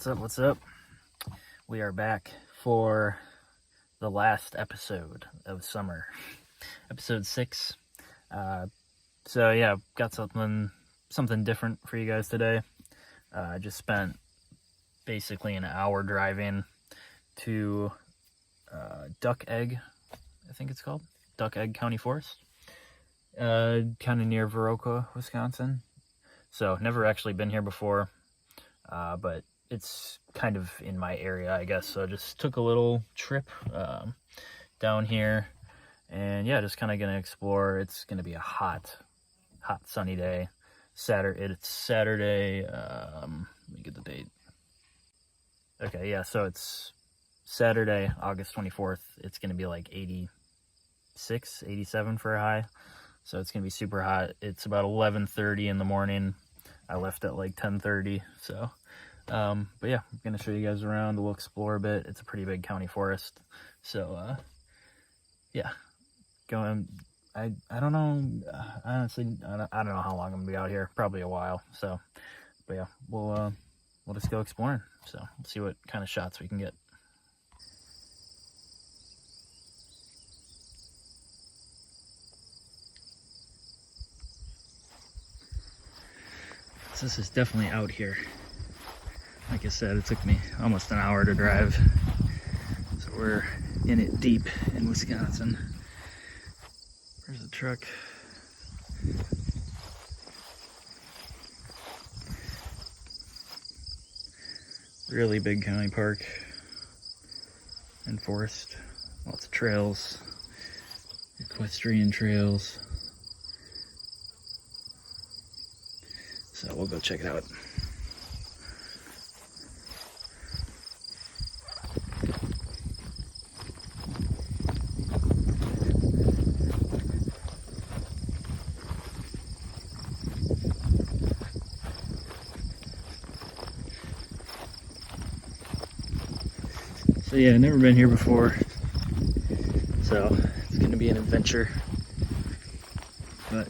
What's up? We are back for the last episode of summer, episode 6. So yeah, got something different for you guys today. I just spent basically an hour driving to Duck Egg, I think it's called, Duck Egg County Forest, kind of near Viroqua, Wisconsin. So never actually been here before, but it's kind of in my area, I guess. So just took a little trip down here, and yeah, just kind of gonna explore. It's gonna be a hot sunny day. It's Saturday. Let me get the date. Okay, yeah, so it's Saturday, August 24th. It's gonna be like 86, 87 for a high. So it's gonna be super hot. It's about 11:30 in the morning. I left at like 10:30. So but yeah, I'm gonna show you guys around. We'll explore a bit. It's a pretty big county forest. So yeah, going. I don't know. Honestly, I don't know how long I'm gonna be out here. Probably a while. So, but yeah, we'll just go exploring. So we'll see what kind of shots we can get. So this is definitely out here. Like I said, it took me almost an hour to drive. So we're in it deep in Wisconsin. There's a truck. Really big county park and forest. Lots of trails, equestrian trails. So we'll go check it out. So yeah, never been here before, so it's gonna be an adventure, but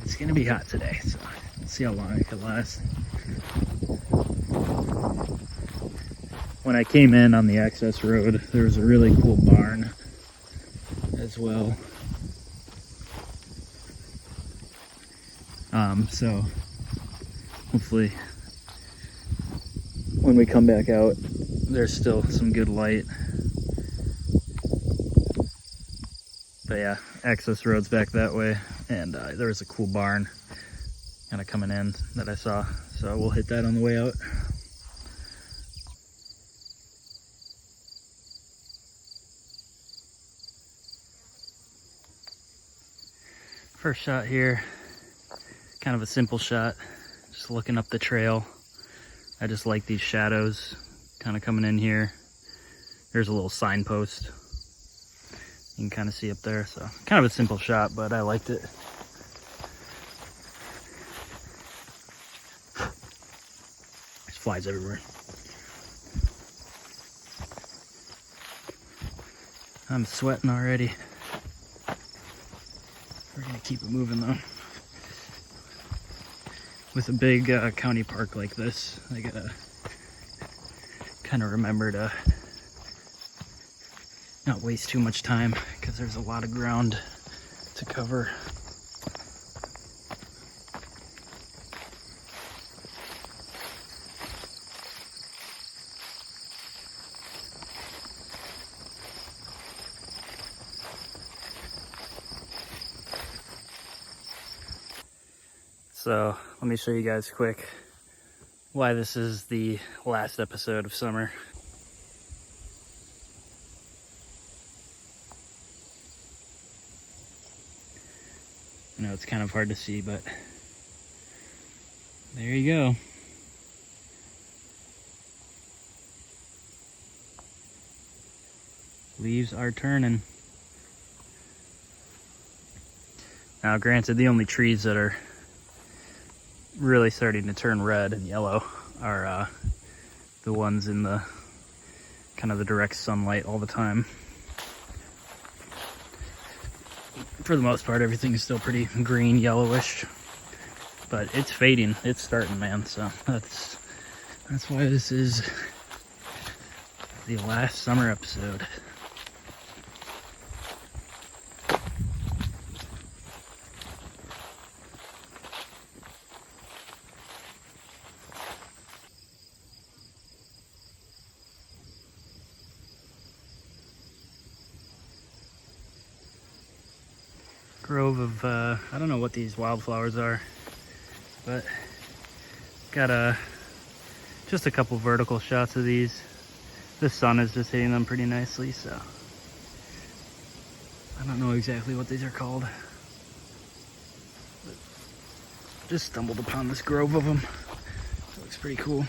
it's gonna be hot today, so let's see how long it could last. When I came in on the access road, there was a really cool barn as well. So hopefully when we come back out, there's still some good light. But yeah, access road's back that way, and there was a cool barn kind of coming in that I saw, so we'll hit that on the way out. First shot here, kind of a simple shot, just looking up the trail. I just like these shadows kind of coming in here. There's a little signpost you can kind of see up there, so kind of a simple shot, but I liked it. There's flies everywhere. I'm sweating already. We're gonna keep it moving though. With a big county park like this, I gotta kind of remember to not waste too much time, because there's a lot of ground to cover. So let me show you guys quick why this is the last episode of summer. I know it's kind of hard to see, but there you go. Leaves are turning. Now granted, the only trees that are really starting to turn red and yellow are the ones in the kind of the direct sunlight all the time. For the most part, everything is still pretty green, yellowish. but it's fading. It's starting, man. So that's why this is the last summer episode. Grove of I don't know what these wildflowers are, but got just a couple vertical shots of these. The sun is just hitting them pretty nicely, so I don't know exactly what these are called, but just stumbled upon this grove of them. It looks pretty cool.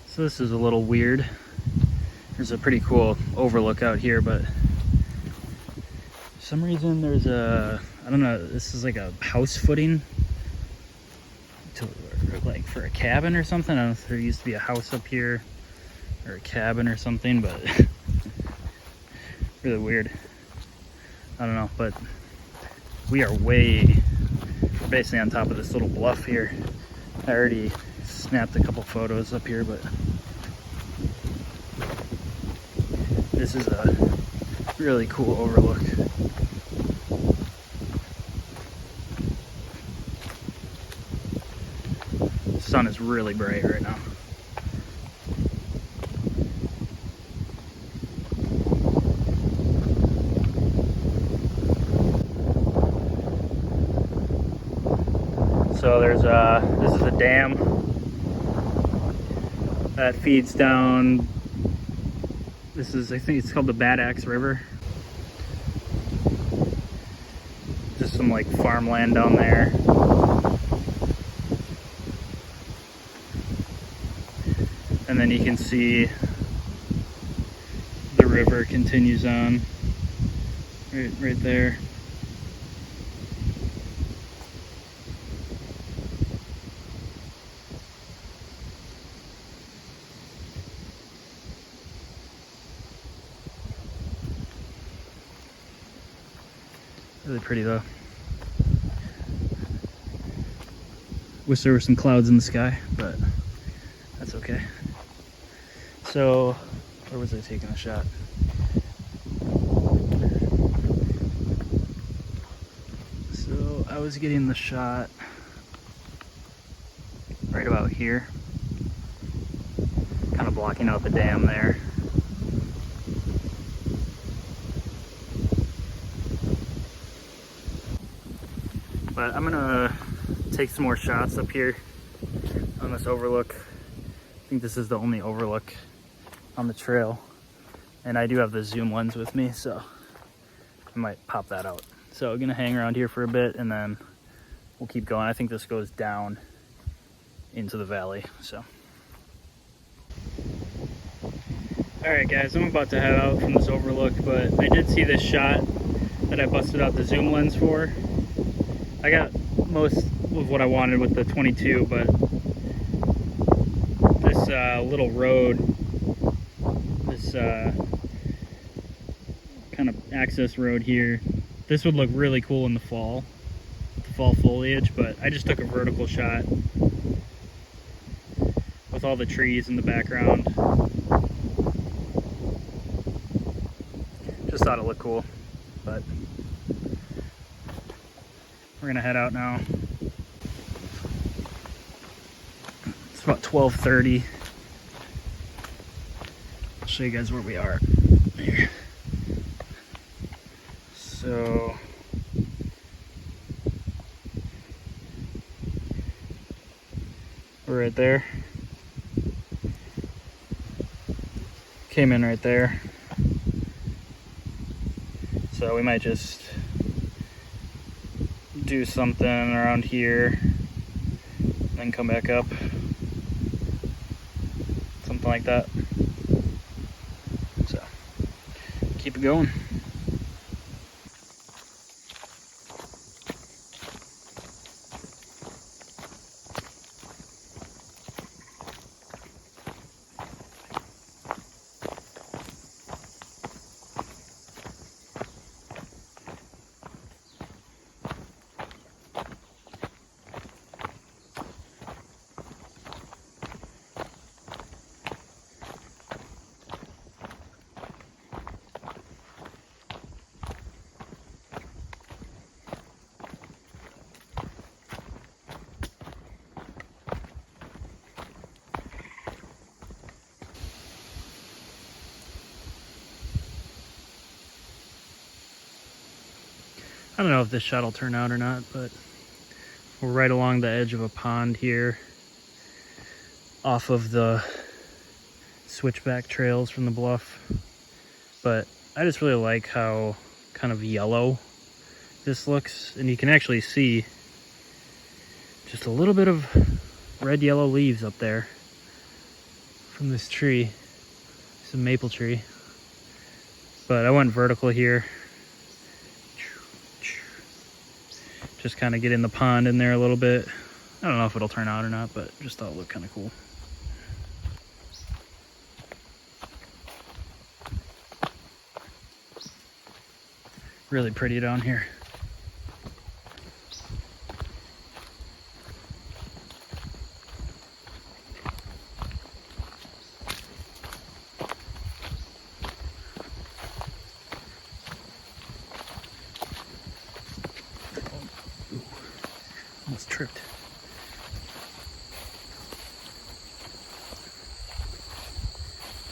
So this is a little weird. There's a pretty cool overlook out here, but for some reason there's I don't know, this is like a house footing like for a cabin or something. I don't know if there used to be a house up here or a cabin or something, but really weird. I don't know, but we are basically on top of this little bluff here. I already snapped a couple photos up here, but this is a really cool overlook. The sun is really bright right now. So there's this is a dam that feeds down. This is, I think it's called the Bad Axe River. Just some like farmland down there. And then you can see the river continues on right there. Really pretty though. Wish there were some clouds in the sky, but that's okay. So, where was I taking a shot? So, I was getting the shot right about here, kind of blocking out the dam there. But I'm gonna take some more shots up here on this overlook. I think this is the only overlook on the trail, and I do have the zoom lens with me, so I might pop that out. So I'm gonna hang around here for a bit and then we'll keep going. I think this goes down into the valley, so. All right guys, I'm about to head out from this overlook, but I did see this shot that I busted out the zoom lens for. I got most of what I wanted with the 22, but this little road, this kind of access road here, this would look really cool in the fall, with the fall foliage, but I just took a vertical shot with all the trees in the background. Just thought it looked cool, but we're gonna head out now. It's about 12:30. I'll show you guys where we are here. So we're right there. Came in right there. So we might just do something around here, then come back up. Something like that. So, keep it going. I don't know if this shot will turn out or not, but we're right along the edge of a pond here off of the switchback trails from the bluff. But I just really like how kind of yellow this looks, and you can actually see just a little bit of red yellow leaves up there from this tree, some maple tree. But I went vertical here, just kind of get in the pond in there a little bit. I don't know if it'll turn out or not, but just thought it looked kind of cool. Really pretty down here. Almost tripped.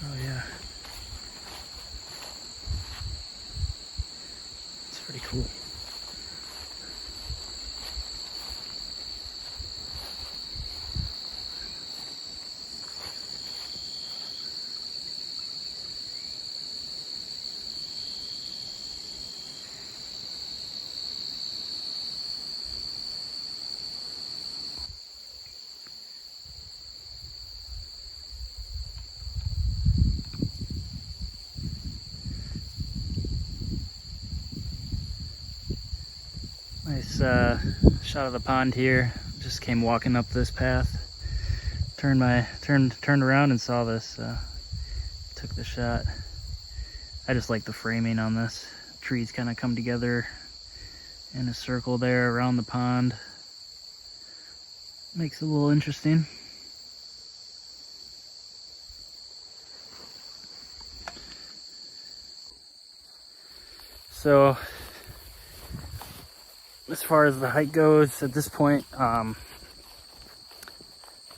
Oh yeah. It's pretty cool. Nice shot of the pond here. Just came walking up this path. Turned around and saw this. Took the shot. I just like the framing on this. Trees kind of come together in a circle there around the pond. Makes it a little interesting. So as far as the hike goes at this point, I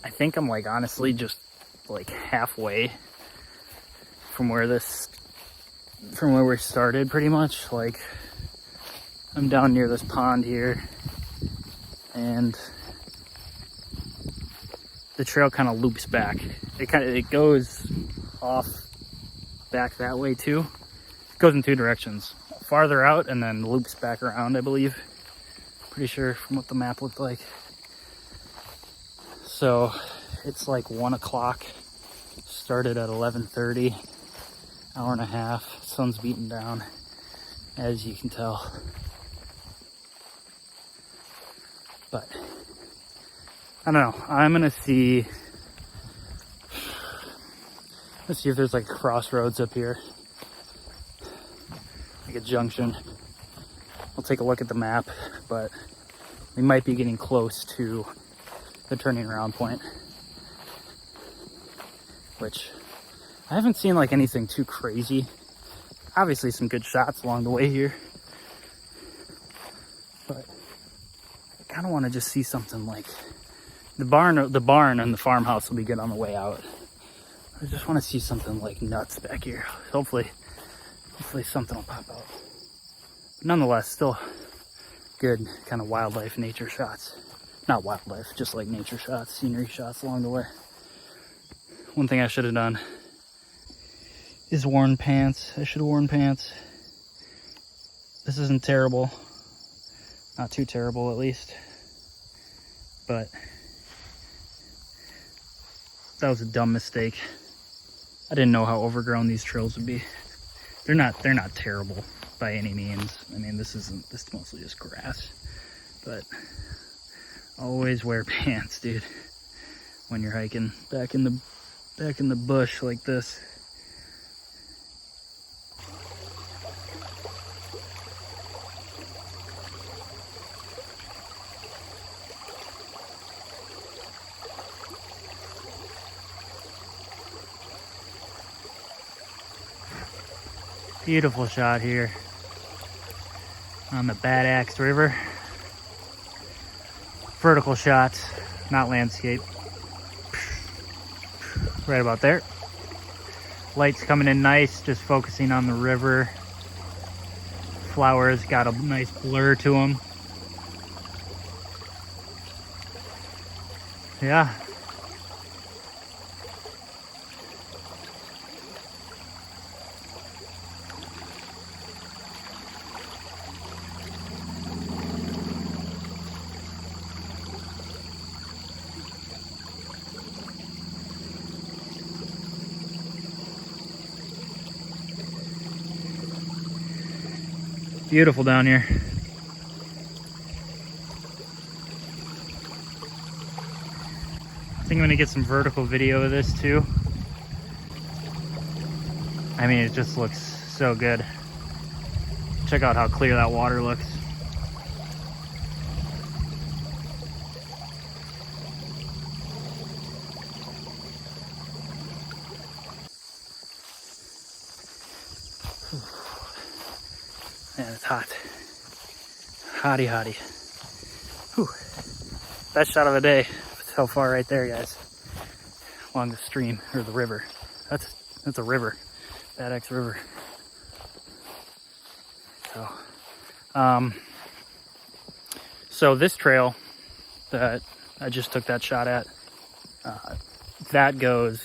think I'm like honestly just like halfway from where we started pretty much. Like I'm down near this pond here, and the trail kind of loops back. It goes off back that way too. It goes in two directions. Farther out and then loops back around, I believe. Pretty sure from what the map looked like. So it's like 1 o'clock. Started at 11:30. Hour and a half. Sun's beating down, as you can tell. But I don't know. I'm gonna see. Let's see if there's like a crossroads up here, like a junction. I'll take a look at the map, but we might be getting close to the turning around point, which I haven't seen like anything too crazy. Obviously some good shots along the way here, but I kind of want to just see something like the barn and the farmhouse will be good on the way out. I just want to see something like nuts back here. Hopefully something will pop out. But nonetheless, still good kind of wildlife, nature shots. Not wildlife, just like nature shots, scenery shots along the way. One thing I should have done is worn pants. I should have worn pants. This isn't terrible. Not too terrible, at least. But that was a dumb mistake. I didn't know how overgrown these trails would be. They're not terrible by any means. I mean, this is mostly just grass. But always wear pants, dude, when you're hiking back in the bush like this. Beautiful shot here on the Bad Axe River. Vertical shots, not landscape. Right about there. Lights coming in nice, just focusing on the river flowers got a nice blur to them. Yeah. Beautiful down here. I think I'm gonna get some vertical video of this too. I mean, it just looks so good. Check out how clear that water looks. Man, it's hot. Hotty, hotty. Whew. Best shot of the day so far right there, guys. Along the stream, or the river. That's a river. Bad Axe River. So this trail that I just took that shot at, that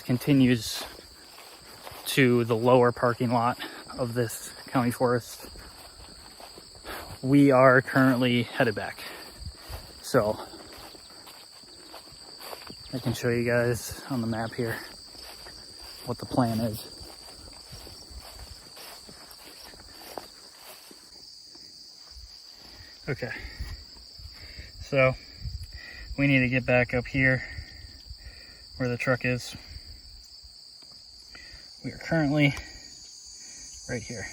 continues to the lower parking lot of this county forest. We are currently headed back. So I can show you guys on the map here what the plan is. Okay, so we need to get back up here where the truck is. We are currently right here.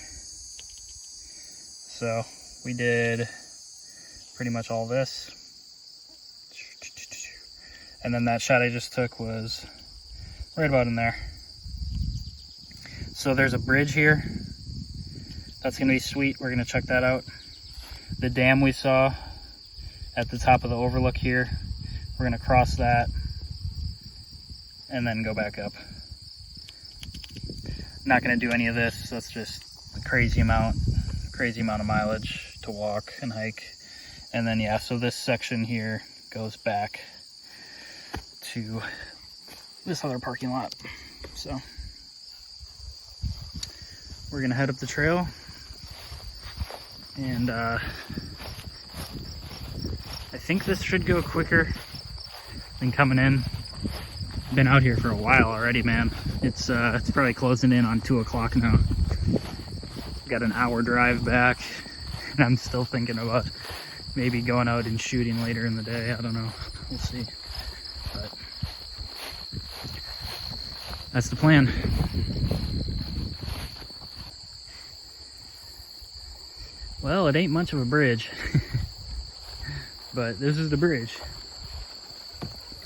So we did pretty much all this. And then that shot I just took was right about in there. So there's a bridge here. That's gonna be sweet. We're gonna check that out. The dam we saw at the top of the overlook here, we're gonna cross that and then go back up. Not gonna do any of this. That's just a crazy amount of mileage to walk and hike. And then yeah, so this section here goes back to this other parking lot. So we're gonna head up the trail, and I think this should go quicker than coming in. Been out here for a while already, man. It's probably closing in on 2 o'clock now. Got an hour drive back, and I'm still thinking about maybe going out and shooting later in the day. I don't know, we'll see. But that's the plan. Well, it ain't much of a bridge, but this is the bridge.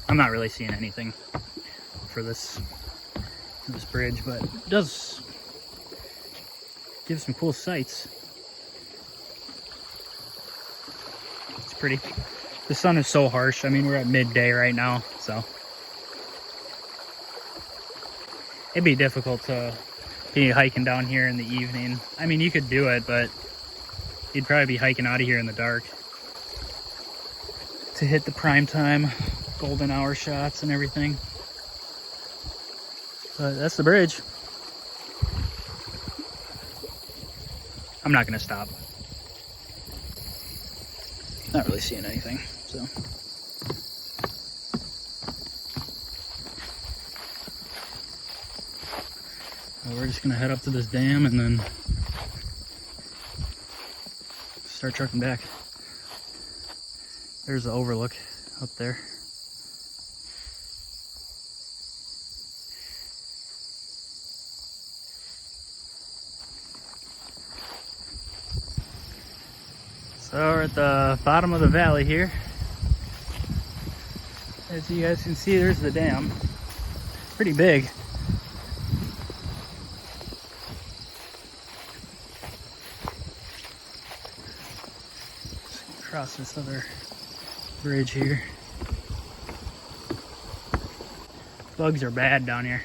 I'm not really seeing anything for this bridge, but it does give some cool sights. It's pretty. The sun is so harsh. I mean, we're at midday right now, so it'd be difficult to be hiking down here in the evening. I mean, you could do it, but you'd probably be hiking out of here in the dark to hit the prime time golden hour shots and everything. But that's the bridge. I'm not gonna stop. Not really seeing anything, so. Well, we're just gonna head up to this dam and then start trucking back. There's the overlook up there. So we're at the bottom of the valley here. As you guys can see, there's the dam. Pretty big. Across this other bridge here. Bugs are bad down here.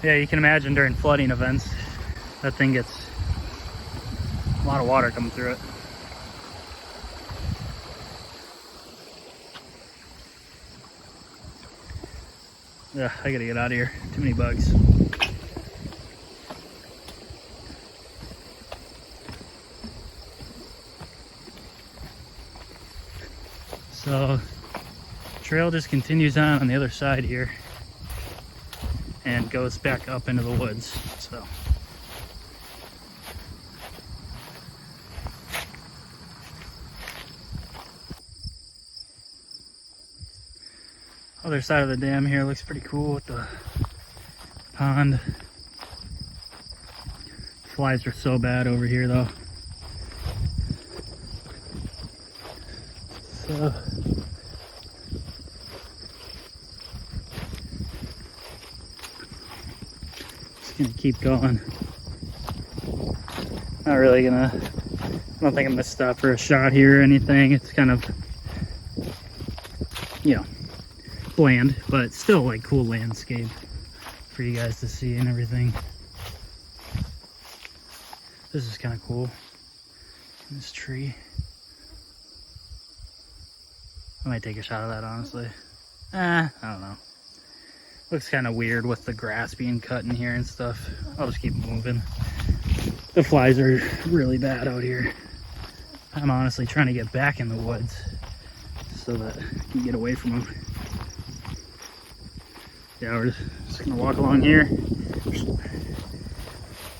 Yeah, you can imagine during flooding events, That thing gets a lot of water coming through it. Yeah, I gotta get out of here. Too many bugs. So, trail just continues on the other side here and goes back up into the woods. So, other side of the dam here looks pretty cool with the pond. Flies are so bad over here though. So just gonna keep going. Not really gonna, I don't think I'm gonna stop for a shot here or anything. It's kind of, you know, bland, but still like cool landscape for you guys to see and everything. This is kind of cool. This tree. I might take a shot of that, honestly. I don't know. Looks kind of weird with the grass being cut in here and stuff. I'll just keep moving. The flies are really bad out here. I'm honestly trying to get back in the woods so that I can get away from them. Yeah, we're just gonna walk along here.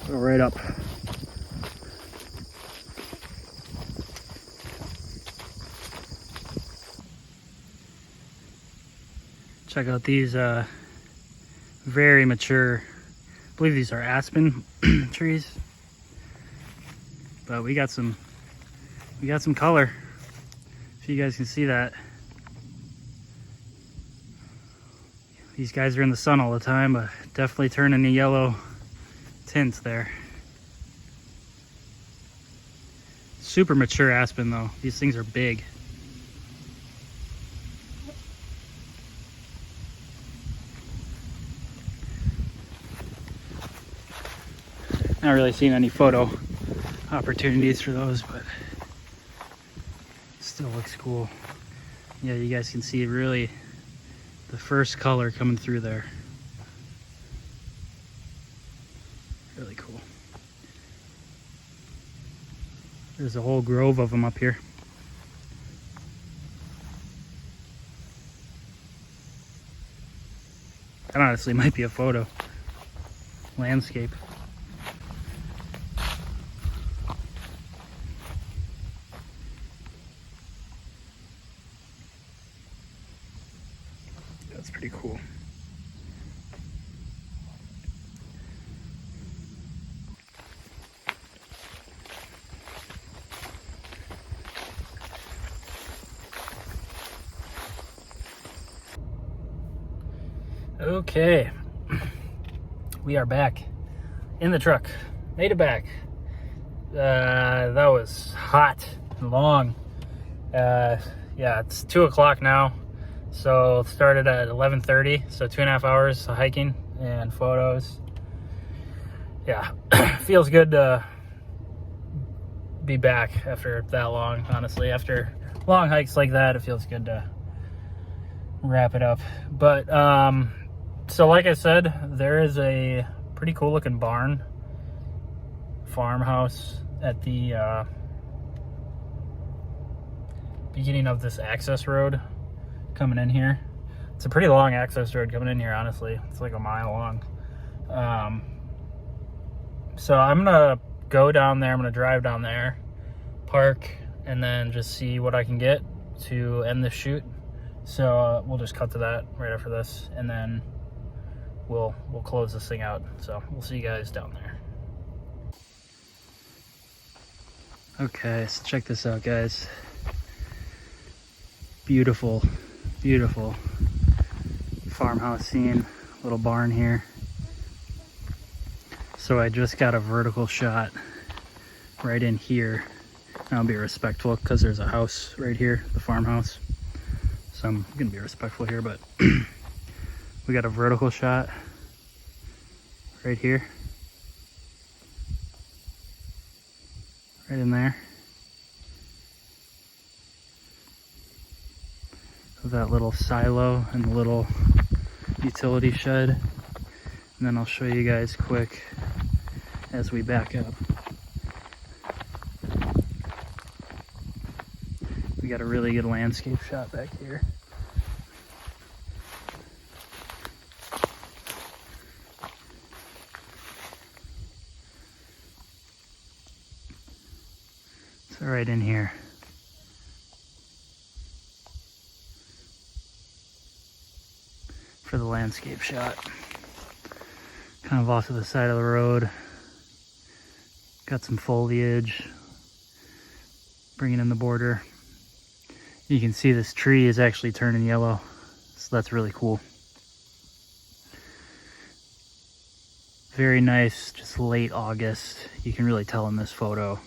Go right up. Check out these very mature, I believe these are aspen trees. But we got some color. If you guys can see that. These guys are in the sun all the time, but definitely turning a yellow tint there. Super mature aspen though. These things are big. Not really seeing any photo opportunities for those, but it still looks cool. Yeah, you guys can see really the first color coming through there. Really cool. There's a whole grove of them up here. That honestly might be a photo landscape. That's pretty cool. Okay, we are back in the truck. Made it back. That was hot and long. Yeah, it's 2 o'clock now. So it started at 11:30, so 2.5 hours of hiking and photos. Yeah, feels good to be back after that long, honestly. After long hikes like that, it feels good to wrap it up. But, so like I said, there is a pretty cool looking barn, farmhouse at the beginning of this access road coming in here. It's a pretty long access road coming in here, honestly. It's like a mile long. So I'm gonna go down there, I'm gonna drive down there, park, and then just see what I can get to end this shoot. So we'll just cut to that right after this, and then we'll close this thing out. So we'll see you guys down there. Okay, so check this out, guys. Beautiful, beautiful farmhouse scene. Little barn here. So I just got a vertical shot right in here. I'll be respectful because there's a house right here, the farmhouse. So I'm gonna be respectful here, but we got a vertical shot right here. right in there. That little silo and the little utility shed. And then I'll show you guys quick as we back up. We got a really good landscape shot back here. So right in here. For the landscape shot. Kind of off to the side of the road. Got some foliage. Bringing in the border. You can see this tree is actually turning yellow. So that's really cool. Very nice, just late August. You can really tell in this photo,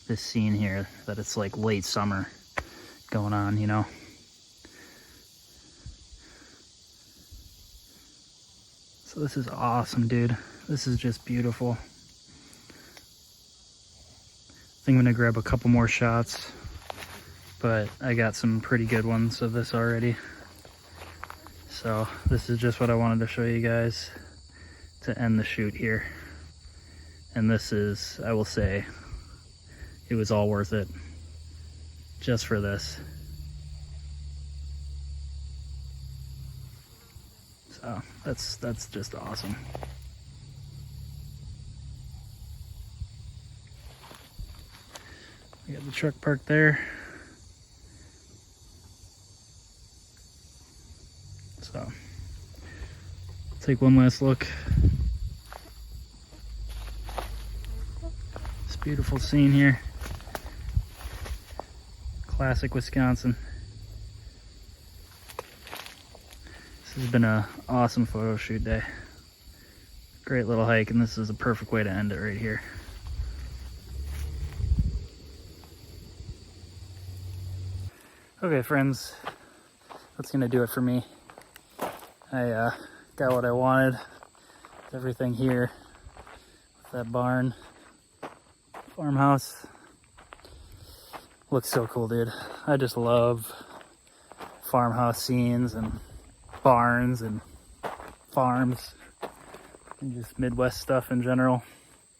this scene here, that it's like late summer going on, you know. So this is awesome, dude. This is just beautiful. I think I'm gonna grab a couple more shots, but I got some pretty good ones of this already. So this is just what I wanted to show you guys to end the shoot here. And this is, I will say, it was all worth it just for this. So that's just awesome. We got the truck parked there. So take one last look. This beautiful scene here. Classic Wisconsin. This has been an awesome photo shoot day. Great little hike, and this is a perfect way to end it right here. Okay, friends, that's gonna do it for me. I got what I wanted. Everything here. That barn, farmhouse. Looks so cool, dude. I just love farmhouse scenes and barns and farms and just Midwest stuff in general.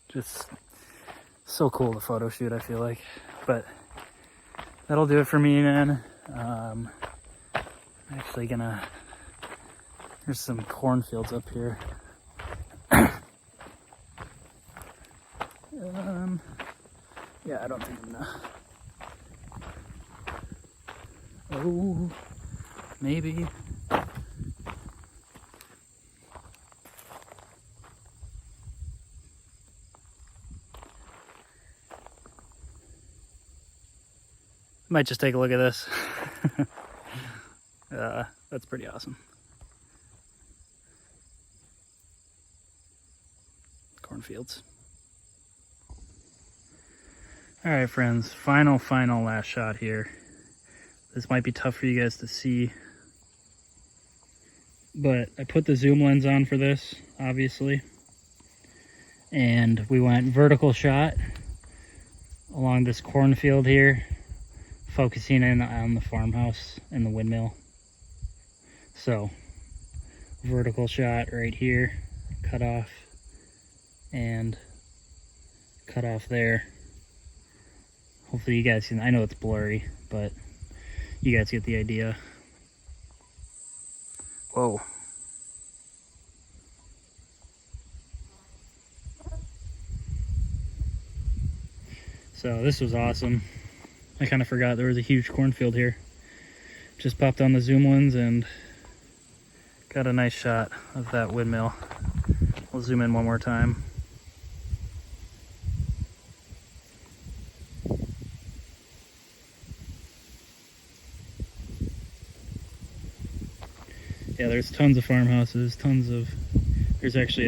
Just so cool to photo shoot, I feel like. But that'll do it for me, man. I'm actually gonna, there's some cornfields up here. Yeah, I don't think I'm gonna. Oh, maybe. Might just take a look at this. That's pretty awesome. Cornfields. All right, friends, final last shot here. This might be tough for you guys to see, but I put the zoom lens on for this, obviously, and we went vertical shot along this cornfield here, focusing in on the farmhouse and the windmill. So vertical shot right here, cut off, and cut off there. Hopefully you guys can, I know it's blurry, but you guys get the idea. Whoa. So this was awesome. I kind of forgot there was a huge cornfield here. Just popped on the zoom lens and got a nice shot of that windmill. We'll zoom in one more time. Yeah, there's tons of farmhouses, there's actually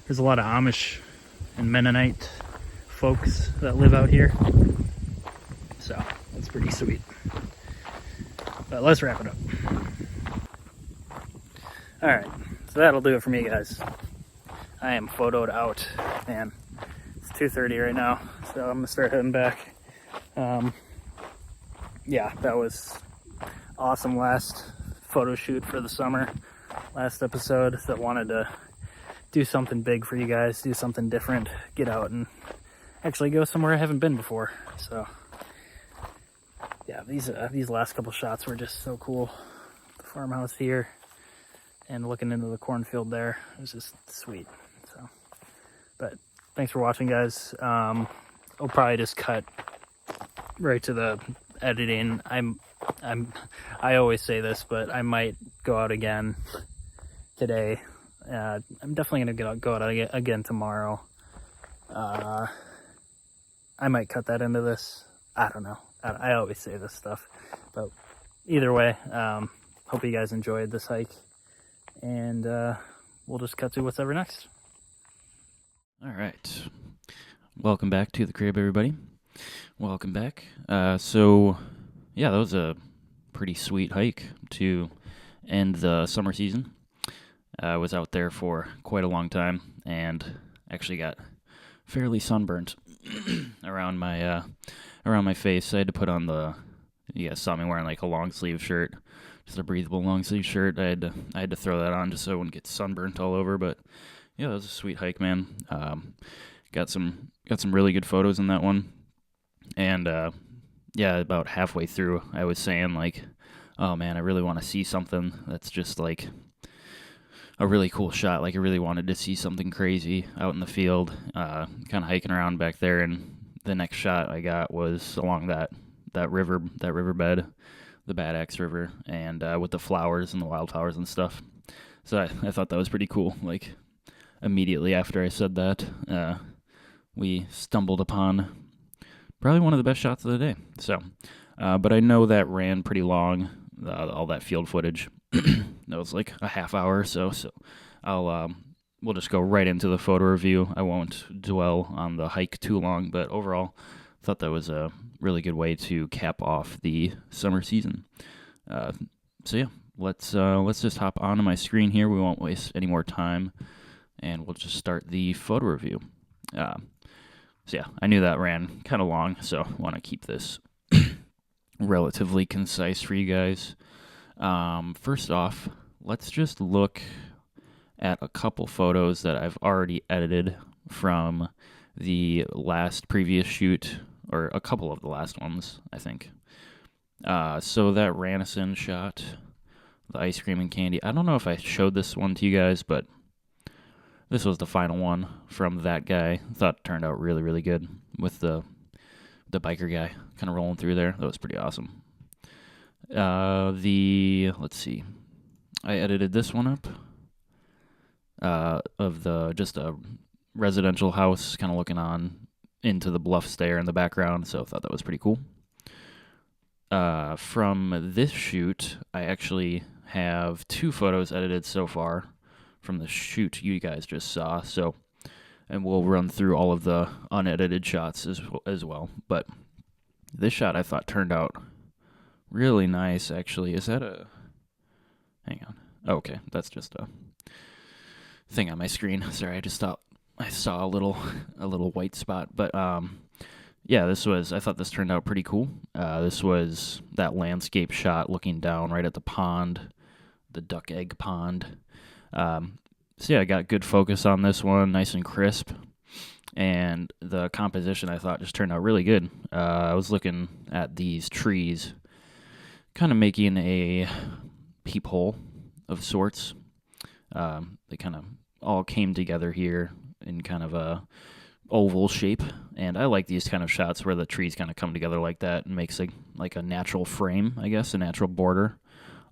there's a lot of Amish and Mennonite folks that live out here. So, that's pretty sweet. But let's wrap it up. Alright, so that'll do it for me, guys. I am photoed out, man. It's 2:30 right now, so I'm gonna start heading back. Yeah, that was awesome last photo shoot for the summer, last episode. So I wanted to do something big for you guys, do something different, get out and actually go somewhere I haven't been before. So yeah, these last couple shots were just so cool. The farmhouse here and looking into the cornfield there, it was just sweet. So, but thanks for watching, guys. I'll probably just cut right to the editing. I always say this, but I might go out again today. I'm definitely gonna go out again tomorrow. I might cut that into this. I don't know. I always say this stuff, but either way, hope you guys enjoyed this hike, and we'll just cut to what's ever next. All right, welcome back to the crib, everybody. Welcome back. So yeah, that was a pretty sweet hike to end the summer season. I was out there for quite a long time and actually got fairly sunburnt around my face. I had to put on you guys saw me wearing like a long sleeve shirt, just a breathable long sleeve shirt. I had to throw that on just so I wouldn't get sunburnt all over. But yeah, that was a sweet hike, man. Got some really good photos in that one. And yeah, about halfway through, I was saying like, oh man, I really want to see something that's just like a really cool shot. Like I really wanted to see something crazy out in the field, kind of hiking around back there. And the next shot I got was along that riverbed, the Bad Axe River, and with the flowers and the wildflowers and stuff. So I thought that was pretty cool. Like immediately after I said that, we stumbled upon probably one of the best shots of the day. So, but I know that ran pretty long, all that field footage. That was like a half hour or so. So we'll just go right into the photo review. I won't dwell on the hike too long, but overall, I thought that was a really good way to cap off the summer season. So yeah, let's just hop onto my screen here. We won't waste any more time, and we'll just start the photo review. So yeah, I knew that ran kind of long, so I want to keep this relatively concise for you guys. First off, let's just look at a couple photos that I've already edited from the previous shoot, or a couple of the last ones, I think. So that Ranison shot, the ice cream and candy, I don't know if I showed this one to you guys, but this was the final one from that guy. Thought it turned out really, really good with the biker guy kind of rolling through there. That was pretty awesome. Let's see, I edited this one up of just a residential house kind of looking on into the bluffs there in the background, so I thought that was pretty cool. From this shoot, I actually have 2 photos edited so far from the shoot you guys just saw, and we'll run through all of the unedited shots as well. But this shot I thought turned out really nice, actually. Is that hang on. Oh, okay, that's just a thing on my screen. Sorry, I just thought I saw a little white spot. But yeah, I thought this turned out pretty cool. This was that landscape shot looking down right at the pond, the duck egg pond. So yeah, I got good focus on this one, nice and crisp, and the composition I thought just turned out really good. I was looking at these trees, kind of making a peephole of sorts. They kind of all came together here in kind of a oval shape, and I like these kind of shots where the trees kind of come together like that and makes like a natural frame, I guess, a natural border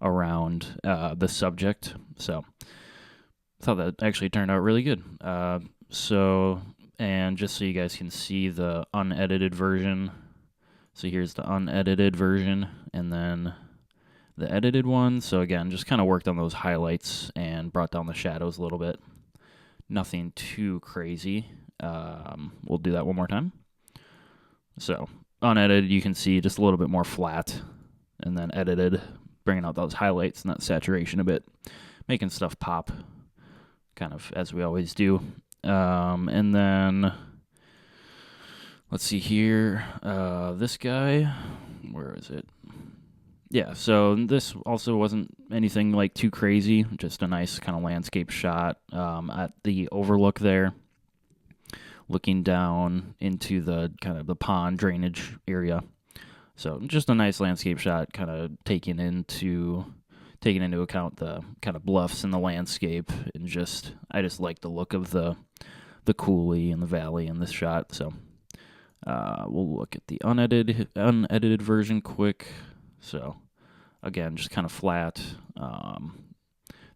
around the subject. So I thought that actually turned out really good. And just so you guys can see the unedited version, so here's the unedited version, and then the edited one. So again, just kind of worked on those highlights and brought down the shadows a little bit. Nothing too crazy. We'll do that one more time. So unedited, you can see just a little bit more flat, and then edited, bringing out those highlights and that saturation a bit, making stuff pop, kind of as we always do. And then let's see here. This guy, where is it? Yeah, so this also wasn't anything like too crazy, just a nice kind of landscape shot at the overlook there, looking down into the kind of the pond drainage area. So just a nice landscape shot, kind of taking into account the kind of bluffs in the landscape, and I just like the look of the coulee and the valley in this shot. So we'll look at the unedited version quick. So again, just kind of flat.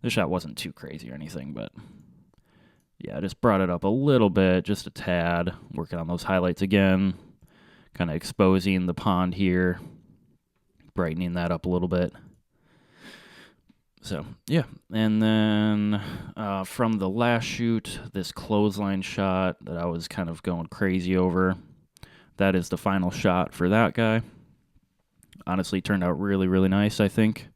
This shot wasn't too crazy or anything, but yeah, I just brought it up a little bit, just a tad, working on those highlights again, kind of exposing the pond here, brightening that up a little bit. So, yeah. And then from the last shoot, this clothesline shot that I was kind of going crazy over, that is the final shot for that guy. Honestly, turned out really, really nice, I think.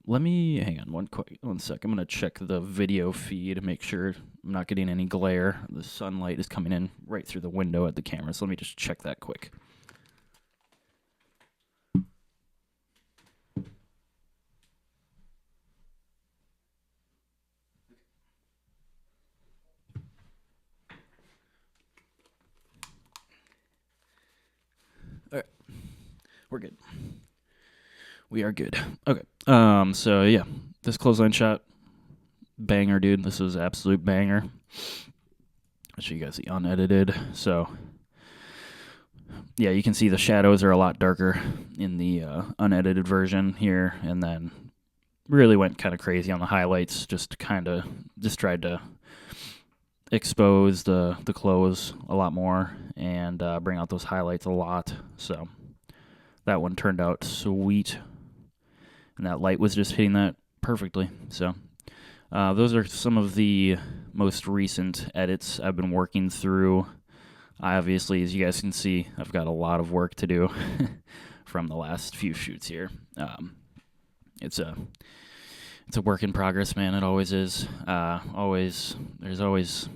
Let me, hang on one sec. I'm going to check the video feed, make sure I'm not getting any glare. The sunlight is coming in right through the window at the camera, so let me just check that quick. All right, we're good. We are good. Okay. So yeah, this clothesline shot, banger, dude. This was absolute banger. I'll show you guys the unedited. So yeah, you can see the shadows are a lot darker in the unedited version here, and then really went kind of crazy on the highlights. Just tried to expose the clothes a lot more and bring out those highlights a lot. So that one turned out sweet. And that light was just hitting that perfectly. So those are some of the most recent edits I've been working through. Obviously, as you guys can see, I've got a lot of work to do from the last few shoots here. It's a work in progress, man. It always is. There's always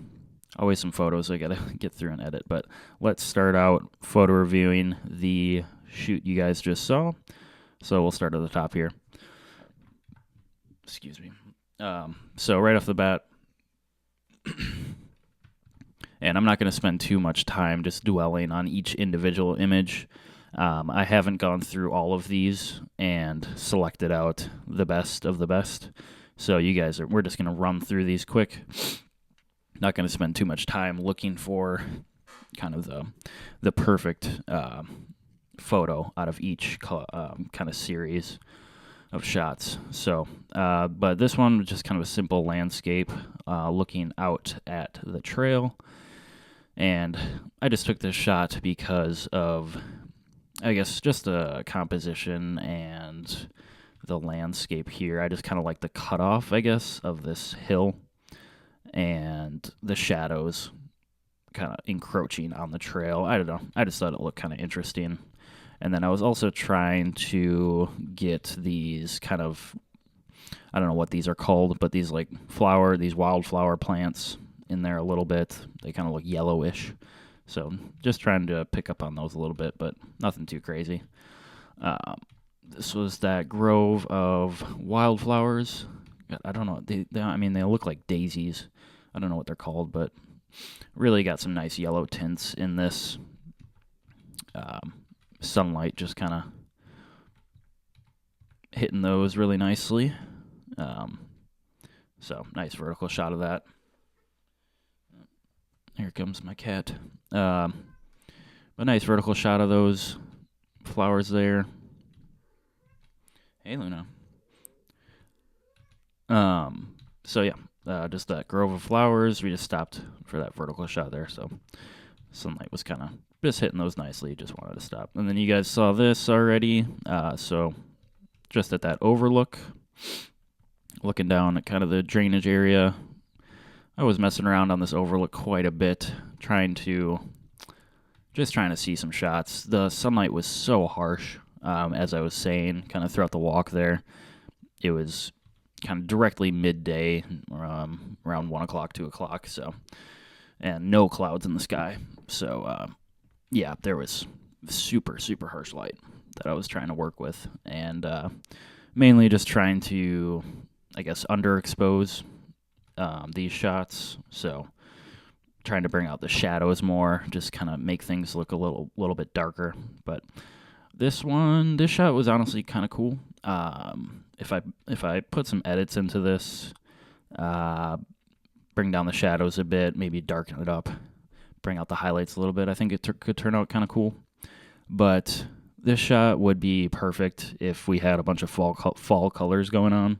some photos I gotta get through and edit. But let's start out photo reviewing the shoot you guys just saw. So we'll start at the top here. Excuse me. So right off the bat, and I'm not going to spend too much time just dwelling on each individual image. I haven't gone through all of these and selected out the best of the best. So we're just going to run through these quick. Not going to spend too much time looking for kind of the perfect photo out of each kind of series of shots. So, but this one was just kind of a simple landscape, looking out at the trail. And I just took this shot because of, I guess, just the composition and the landscape here. I just kind of like the cutoff, I guess, of this hill and the shadows kind of encroaching on the trail. I don't know. I just thought it looked kind of interesting. And then I was also trying to get these kind of, I don't know what these are called, but these these wildflower plants in there a little bit. They kind of look yellowish. So just trying to pick up on those a little bit, but nothing too crazy. This was that grove of wildflowers. I don't know. They look like daisies. I don't know what they're called, but really got some nice yellow tints in this. Sunlight just kind of hitting those really nicely. So nice vertical shot of that. Here comes my cat. A nice vertical shot of those flowers there. Hey, Luna. So yeah, just that grove of flowers. We just stopped for that vertical shot there. So sunlight was kind of just hitting those nicely. Just wanted to stop. And then you guys saw this already. So just at that overlook, looking down at kind of the drainage area. I was messing around on this overlook quite a bit, trying to see some shots. The sunlight was so harsh, as I was saying, kind of throughout the walk there. It was kind of directly midday, around 1 o'clock, 2 o'clock. So and no clouds in the sky. So yeah, there was super super harsh light that I was trying to work with, and mainly just trying to, I guess, underexpose these shots. So trying to bring out the shadows more, just kind of make things look a little bit darker. But this shot was honestly kind of cool. If I put some edits into this, bring down the shadows a bit, maybe darken it up, bring out the highlights a little bit, I think it could turn out kind of cool. But this shot would be perfect if we had a bunch of fall colors going on.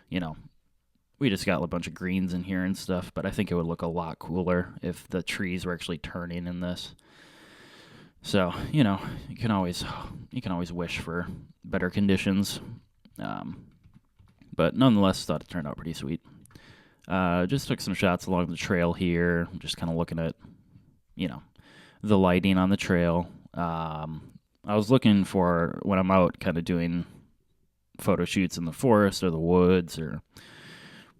You know, we just got a bunch of greens in here and stuff, but I think it would look a lot cooler if the trees were actually turning in this. So, you can always wish for better conditions. But nonetheless, thought it turned out pretty sweet. Just took some shots along the trail here, just kind of looking at, the lighting on the trail. I was looking for, when I'm out kind of doing photo shoots in the forest or the woods or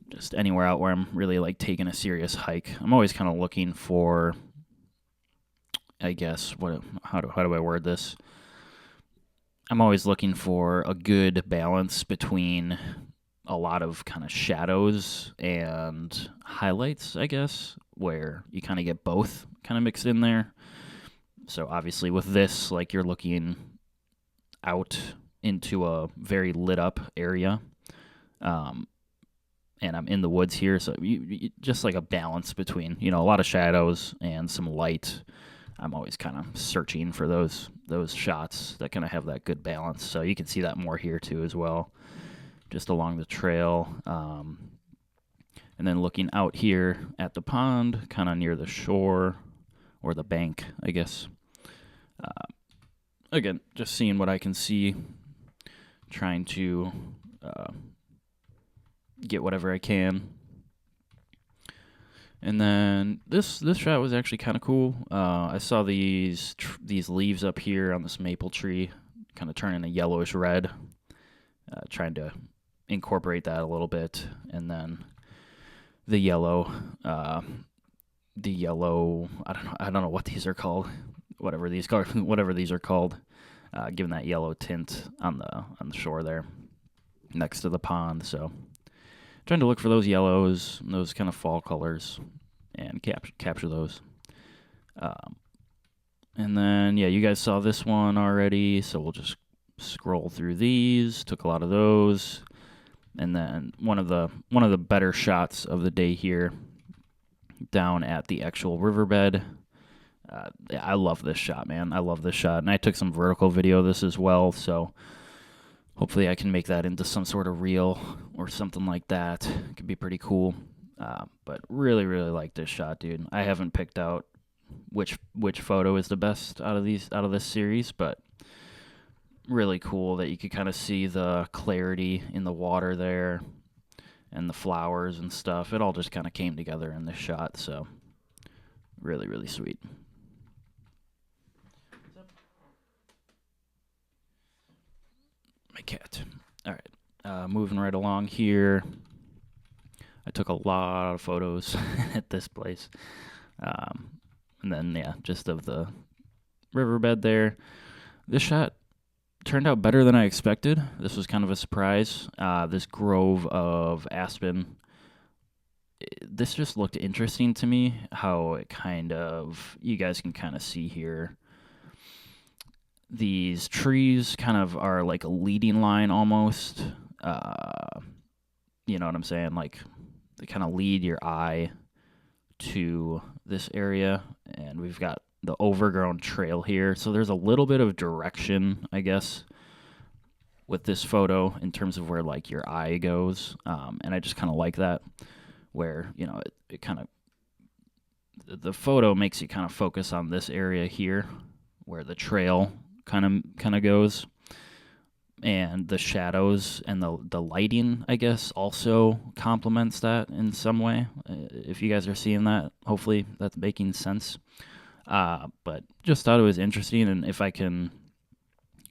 just anywhere out where I'm really like taking a serious hike, I'm always kind of looking for, I guess, how do I word this? I'm always looking for a good balance between a lot of kind of shadows and highlights, I guess, where you kind of get both kind of mixed in there. So obviously with this, like, you're looking out into a very lit up area. And I'm in the woods here, so you just like a balance between, a lot of shadows and some light. I'm always kind of searching for those shots that kind of have that good balance. So you can see that more here too as well, just along the trail. And then looking out here at the pond, kind of near the shore or the bank, I guess. Again, just seeing what I can see, trying to get whatever I can. And then this shot was actually kind of cool. I saw these leaves up here on this maple tree, kind of turning a yellowish red. Trying to incorporate that a little bit, and then the yellow. I don't know what these are called. Whatever these are called, giving that yellow tint on the shore there, next to the pond. So, trying to look for those yellows, those kind of fall colors, and capture those. And then, yeah, you guys saw this one already, so we'll just scroll through these. Took a lot of those, and then one of the better shots of the day here, down at the actual riverbed. I love this shot, man. I love this shot, and I took some vertical video of this as well, so hopefully I can make that into some sort of reel or something like that. It could be pretty cool. But really, really like this shot, dude. I haven't picked out which photo is the best out of this series, but really cool that you could kind of see the clarity in the water there and the flowers and stuff. It all just kind of came together in this shot, so really, really sweet. My cat. All right, moving right along here. I took a lot of photos at this place. And then, yeah, just of the riverbed there. This shot turned out better than I expected. This was kind of a surprise. This grove of aspen, this just looked interesting to me, how it kind of, you guys can kind of see here, these trees kind of are like a leading line almost. You know what I'm saying? Like, they kind of lead your eye to this area, and we've got the overgrown trail here, so there's a little bit of direction, I guess, with this photo in terms of where like your eye goes, and I just kind of like that, where it kind of, the photo makes you kind of focus on this area here where the trail kind of goes, and the shadows and the lighting, I guess, also complements that in some way. If you guys are seeing that, hopefully that's making sense. But just thought it was interesting, and if I can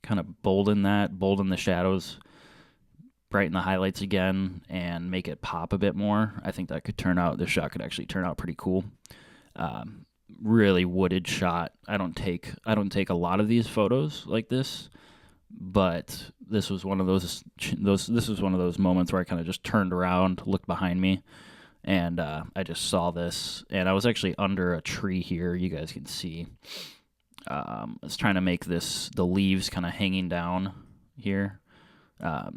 kind of bolden the shadows, brighten the highlights again, and make it pop a bit more, I think the shot could actually turn out pretty cool. really wooded shot. I don't take a lot of these photos like this, but this was one of those this was one of those moments where I kind of just turned around, looked behind me, and I just saw this. And I was actually under a tree here. You guys can see. I was trying to make the leaves kind of hanging down here. I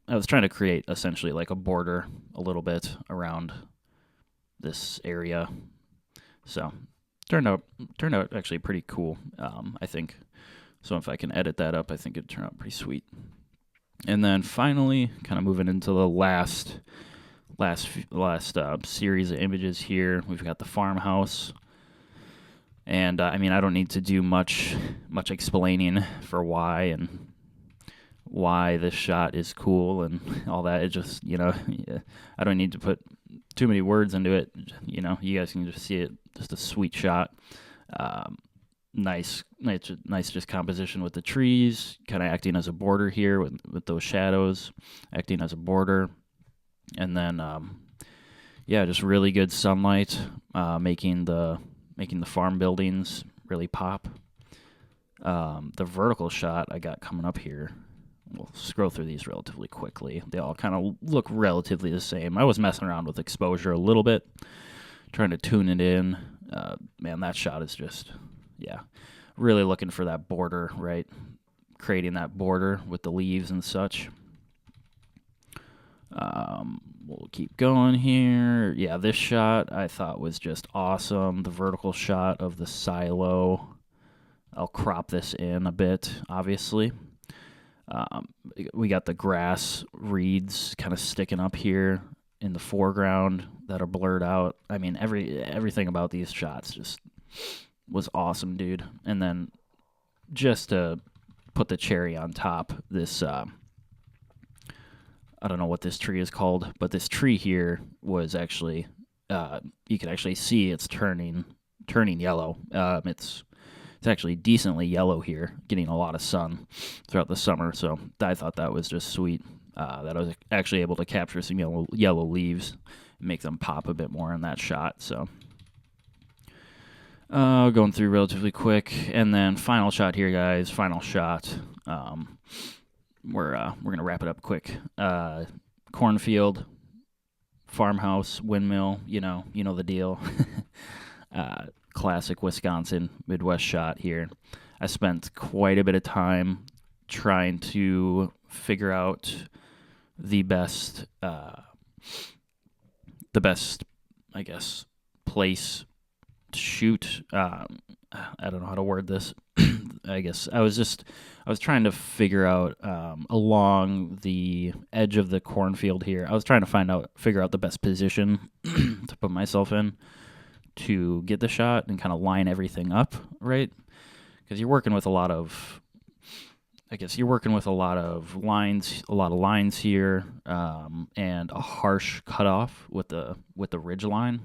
was trying to create essentially like a border a little bit around this area. So turned out actually pretty cool. I think. So if I can edit that up, I think it'd turn out pretty sweet. And then finally, kind of moving into the last series of images here, we've got the farmhouse. And I mean, I don't need to do much explaining for why this shot is cool and all that. It just, I don't need to put too many words into it. You guys can just see it. Just a sweet shot. Nice just composition with the trees, kind of acting as a border here with those shadows, acting as a border. And then, just really good sunlight, making the farm buildings really pop. The vertical shot I got coming up here, we'll scroll through these relatively quickly. They all kind of look relatively the same. I was messing around with exposure a little bit, trying to tune it in. Man, that shot is just, really looking for that border, right? Creating that border with the leaves and such. We'll keep going here. Yeah, this shot I thought was just awesome. The vertical shot of the silo. I'll crop this in a bit, obviously. We got the grass reeds kind of sticking up here in the foreground that are blurred out. I mean, everything about these shots just was awesome, dude. And then just to put the cherry on top, this I don't know what this tree is called, but this tree here was actually you can actually see it's turning yellow. It's actually decently yellow here, getting a lot of sun throughout the summer. So I thought that was just sweet that I was actually able to capture some yellow leaves and make them pop a bit more in that shot. So going through relatively quick, and then final shot here, guys. Final shot. We're gonna wrap it up quick. Cornfield, farmhouse, windmill. You know the deal. Classic Wisconsin Midwest shot here. I spent quite a bit of time trying to figure out the best, I guess, place to shoot. I don't know how to word this. I guess I was trying to figure out along the edge of the cornfield here. I was trying to figure out the best position to put myself in to get the shot and kind of line everything up, right? Because you're working with a lot of lines here, and a harsh cutoff with the ridge line.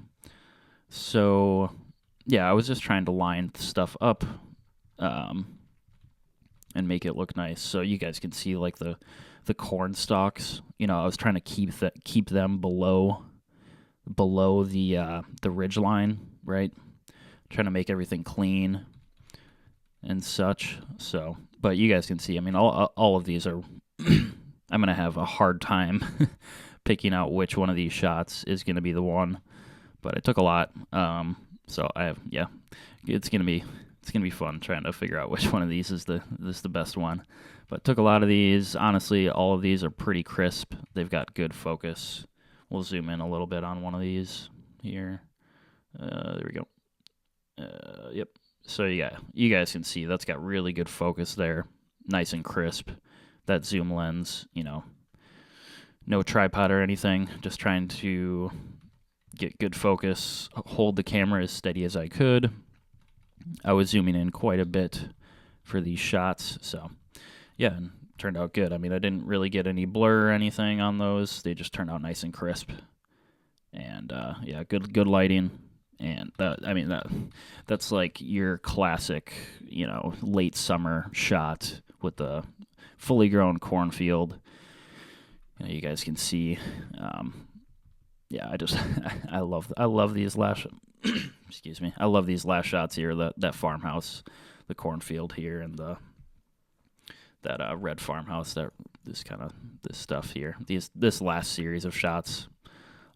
So yeah, I was just trying to line stuff up and make it look nice. So you guys can see like the corn stalks. I was trying to keep them below the ridge line, right? Trying to make everything clean and such. So, but you guys can see, I mean, all of these are I'm gonna have a hard time picking out which one of these shots is gonna be the one, but it took a lot. So it's gonna be fun trying to figure out which one of these is the best one. But took a lot of these. Honestly, all of these are pretty crisp. They've got good focus. We'll zoom in a little bit on one of these here. There we go. Yep. So yeah, you guys can see that's got really good focus there. Nice and crisp. That zoom lens, no tripod or anything. Just trying to get good focus, hold the camera as steady as I could. I was zooming in quite a bit for these shots. So yeah, and turned out good. I mean, I didn't really get any blur or anything on those. They just turned out nice and crisp. And good lighting. And that's like your classic, late summer shot with the fully grown cornfield. You guys can see. I love these last excuse me. I love these last shots here. That farmhouse, the cornfield here, and that red farmhouse. This stuff here. This last series of shots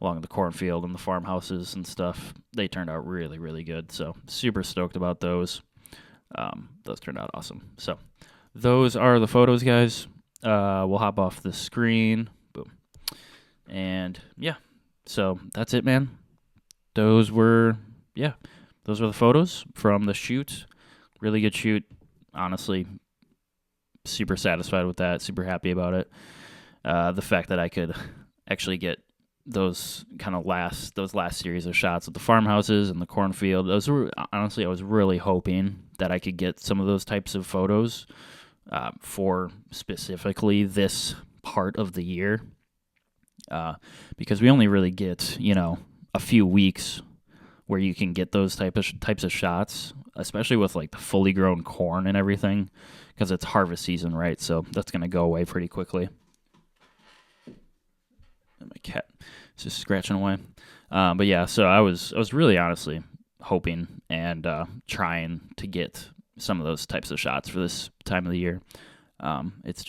along the cornfield and the farmhouses and stuff, they turned out really, really good. So super stoked about those. Those turned out awesome. So those are the photos, guys. We'll hop off the screen. Boom. And yeah, so that's it, man. Those were the photos from the shoot. Really good shoot. Honestly, super satisfied with that. Super happy about it. The fact that I could actually get those last series of shots of the farmhouses and the cornfield. Those were, honestly, I was really hoping that I could get some of those types of photos for specifically this part of the year, because we only really get, a few weeks where you can get those types of shots, especially with like the fully grown corn and everything, because it's harvest season, right? So that's going to go away pretty quickly. And my cat is just scratching away. But yeah, so I was really honestly hoping and trying to get some of those types of shots for this time of the year. It's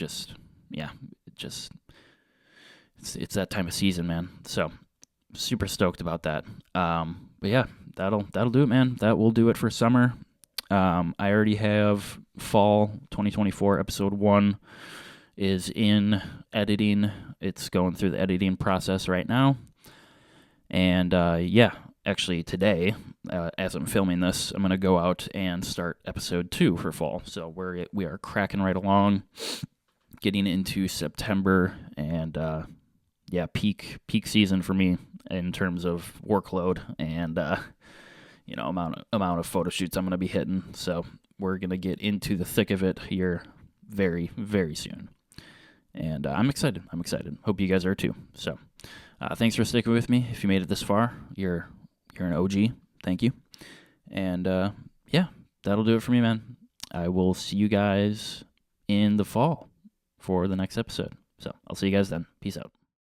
that time of season, man. So super stoked about that. But yeah, that'll do it, man. That will do it for summer. I already have fall 2024 episode 1 is in editing. It's going through the editing process right now. And actually today, as I'm filming this, I'm going to go out and start episode 2 for fall. So we are cracking right along, getting into September, and peak season for me in terms of workload and amount of photo shoots I'm going to be hitting. So we're going to get into the thick of it here very, very soon. And I'm excited. Hope you guys are too. So thanks for sticking with me. If you made it this far, you're an OG. Thank you. And that'll do it for me, man. I will see you guys in the fall for the next episode. So I'll see you guys then. Peace out.